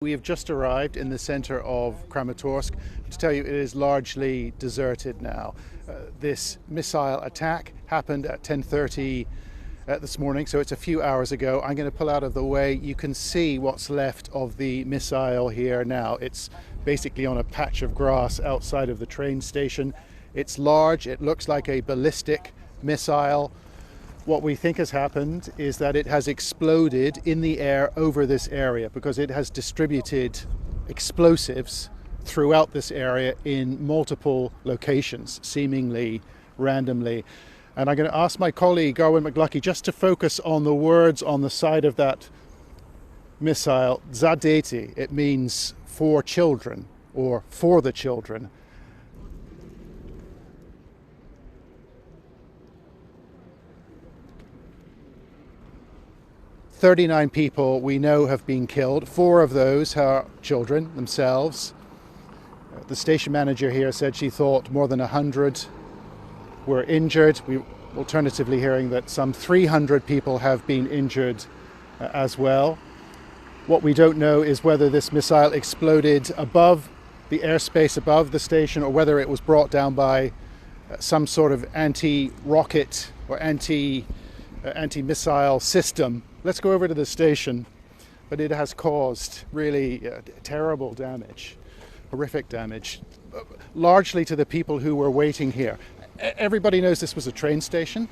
We have just arrived in the center of Kramatorsk. To tell you, it is largely deserted now. This missile attack happened at 10:30 this morning, so it's a few hours ago. I'm going to pull out of the way. You can see what's left of the missile here now. It's basically on a patch of grass outside of the train station. It's large. It looks like a ballistic missile. What we think has happened is that it has exploded in the air over this area because it has distributed explosives throughout this area in multiple locations, seemingly randomly. And I'm going to ask my colleague, Garwin McLuckie, just to focus on the words on the side of that missile, Zadeti. It means for children or for the children. 39 people we know have been killed. 4 of those are children themselves. The station manager here said she thought more than 100 were injured. We're alternatively hearing that some 300 people have been injured as well. What we don't know is whether this missile exploded above the airspace above the station or whether it was brought down by some sort of anti-rocket or anti-missile system. Let's go over to the station, but it has caused really terrible damage, horrific damage, largely to the people who were waiting here. Everybody knows this was a train station.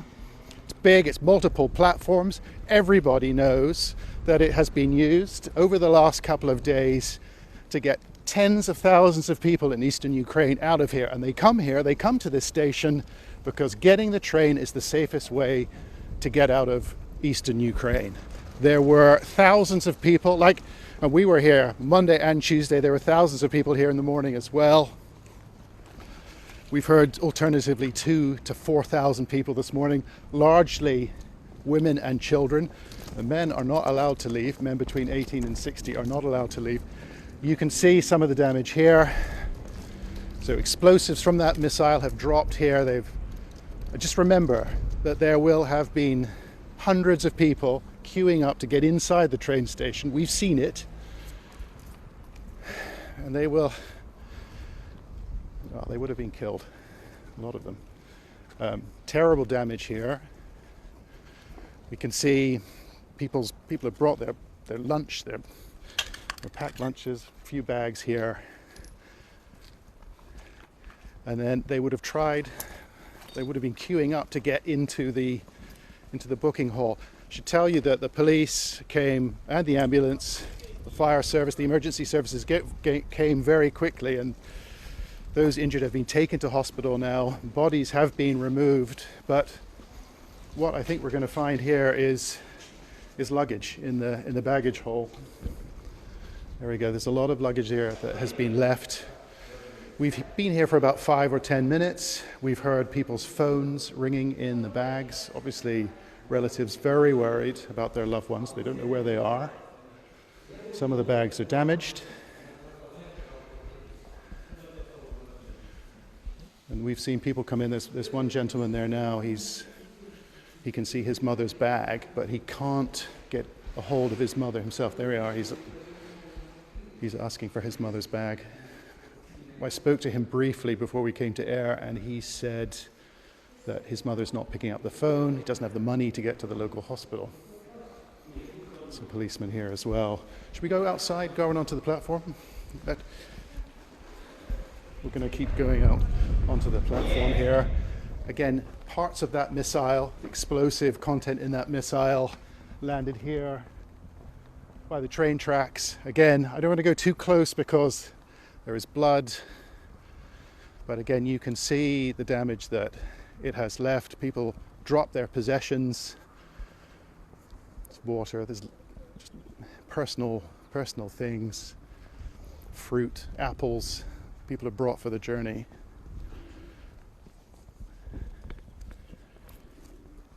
It's big, it's multiple platforms. Everybody knows that it has been used over the last couple of days to get tens of thousands of people in eastern Ukraine out of here. And they come here, they come to this station because getting the train is the safest way to get out of eastern Ukraine. There were thousands of people, and we were here Monday and Tuesday. There were thousands of people here in the morning as well. We've heard alternatively 2,000 to 4,000 people this morning, largely women and children. The men are not allowed to leave. Men between 18 and 60 are not allowed to leave. You can see some of the damage here. So explosives from that missile have dropped here. Just remember that there will have been hundreds of people queuing up to get inside the train station. We've seen it. And they would have been killed, a lot of them. Terrible damage here. We can see people have brought their lunch, their packed lunches, a few bags here. And then they would have been queuing up to get into the booking hall. I should tell you that the police came and the ambulance, the fire service, the emergency services came very quickly, and those injured have been taken to hospital now. Bodies have been removed, but what I think we're going to find here is luggage in the baggage hall. There we go. There's a lot of luggage here that has been left. We've been here for about 5 or 10 minutes. We've heard people's phones ringing in the bags. Obviously, relatives very worried about their loved ones. They don't know where they are. Some of the bags are damaged. And we've seen people come in. There's one gentleman there now. He can see his mother's bag, but he can't get a hold of his mother himself. There we are. He's asking for his mother's bag. I spoke to him briefly before we came to air, and he said that his mother's not picking up the phone. He doesn't have the money to get to the local hospital. Some policemen here as well. Should we go outside, going onto the platform? We're going to keep going out onto the platform here. Again, parts of that missile, explosive content in that missile, landed here by the train tracks. Again, I don't want to go too close because there is blood, but again, you can see the damage that it has left. People drop their possessions. There's water, there's just personal things, fruit, apples, people have brought for the journey.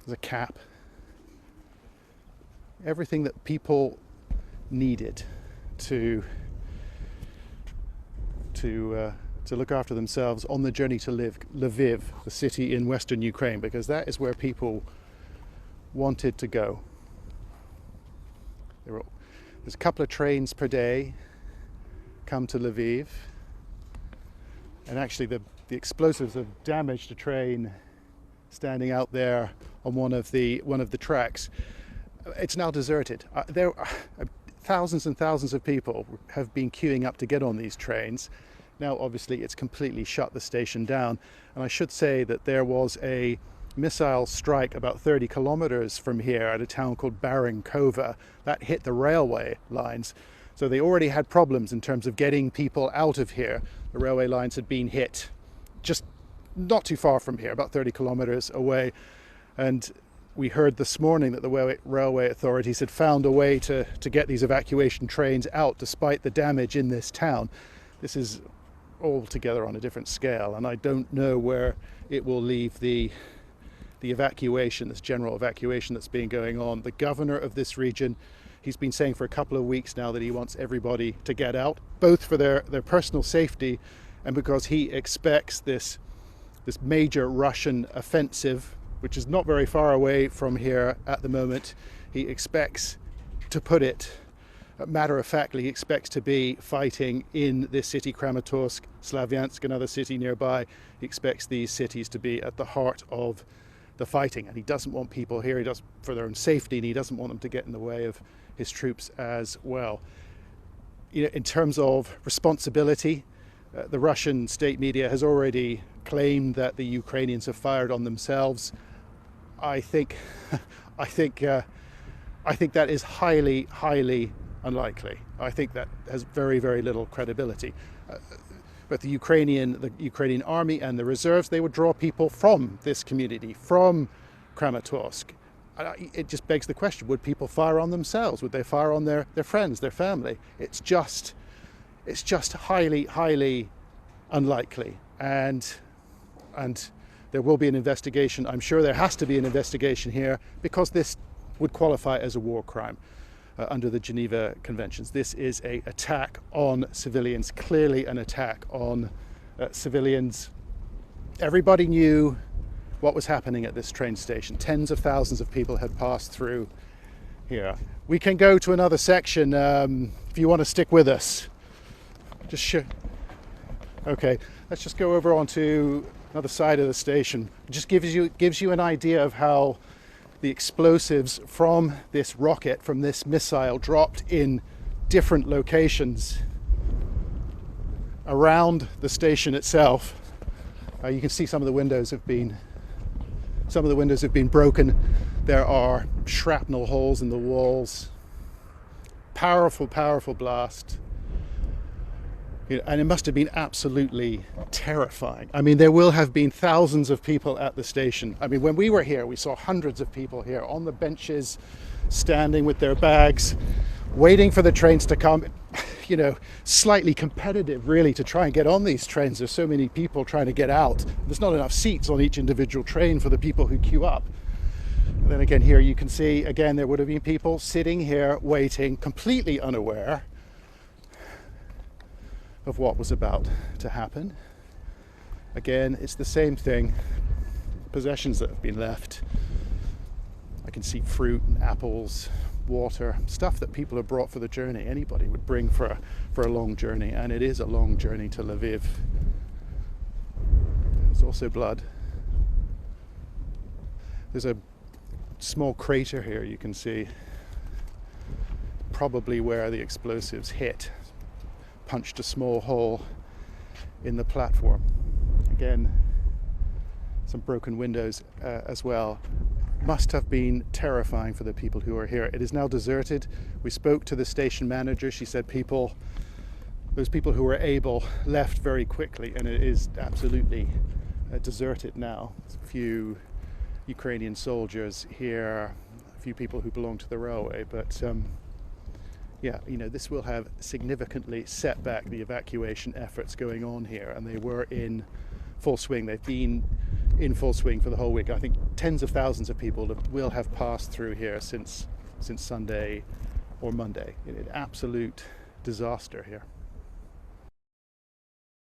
There's a cap. Everything that people needed to look after themselves on the journey to Lviv, the city in western Ukraine, because that is where people wanted to go. There's a couple of trains per day come to Lviv. And actually the explosives have damaged a train standing out there on one of the tracks. It's now deserted. There are thousands and thousands of people have been queuing up to get on these trains. Now obviously it's completely shut the station down. And I should say that there was a missile strike about 30 kilometers from here at a town called Barankova that hit the railway lines. So they already had problems in terms of getting people out of here. The railway lines had been hit just not too far from here, about 30 kilometers away. And we heard this morning that the railway authorities had found a way to get these evacuation trains out despite the damage in this town. This is altogether on a different scale, and I don't know where it will leave the evacuation, this general evacuation that's been going on. The governor of this region, he's been saying for a couple of weeks now that he wants everybody to get out, both for their personal safety and because he expects this major Russian offensive, which is not very far away from here at the moment. He expects, to put it matter-of-factly, he expects to be fighting in this city, Kramatorsk, Slavyansk, another city nearby. He expects these cities to be at the heart of the fighting, and he doesn't want people here, he does for their own safety, and he doesn't want them to get in the way of his troops as well. You know, in terms of responsibility, the Russian state media has already claimed that the Ukrainians have fired on themselves. I think that is highly, highly unlikely. I think that has very, very little credibility. But the Ukrainian army and the reserves, they would draw people from this community, from Kramatorsk. It just begs the question, would people fire on themselves? Would they fire on their friends, their family? It's just highly, highly unlikely. And there will be an investigation. I'm sure there has to be an investigation here because this would qualify as a war crime under the Geneva Conventions. This is an attack on civilians, clearly an attack on civilians. Everybody knew what was happening at this train station. Tens of thousands of people had passed through here. We can go to another section if you want to stick with us. Okay, let's just go over onto another side of the station. It just gives you an idea of how the explosives from this rocket, from this missile, dropped in different locations around the station itself. You can see some of the windows have been broken. There are shrapnel holes in the walls. Powerful, powerful blast. And it must have been absolutely terrifying. I mean, there will have been thousands of people at the station. I mean, when we were here, we saw hundreds of people here on the benches, standing with their bags, waiting for the trains to come. You know, slightly competitive, really, to try and get on these trains. There's so many people trying to get out. There's not enough seats on each individual train for the people who queue up. And then again, here you can see, again, there would have been people sitting here waiting, completely unaware of what was about to happen. Again, it's the same thing. Possessions that have been left. I can see fruit and apples, water, stuff that people have brought for the journey. Anybody would bring for a long journey, and it is a long journey to Lviv. There's also blood. There's a small crater here you can see, probably where the explosives hit. Punched a small hole in the platform. Again, some broken windows as well. Must have been terrifying for the people who are here. It is now deserted. We spoke to the station manager. She said those people who were able left very quickly, and it is absolutely deserted now. There's a few Ukrainian soldiers here, a few people who belong to the railway, but yeah, you know, this will have significantly set back the evacuation efforts going on here, and they were in full swing. They've been in full swing for the whole week. I think tens of thousands of people will have passed through here since Sunday or Monday. An absolute disaster here.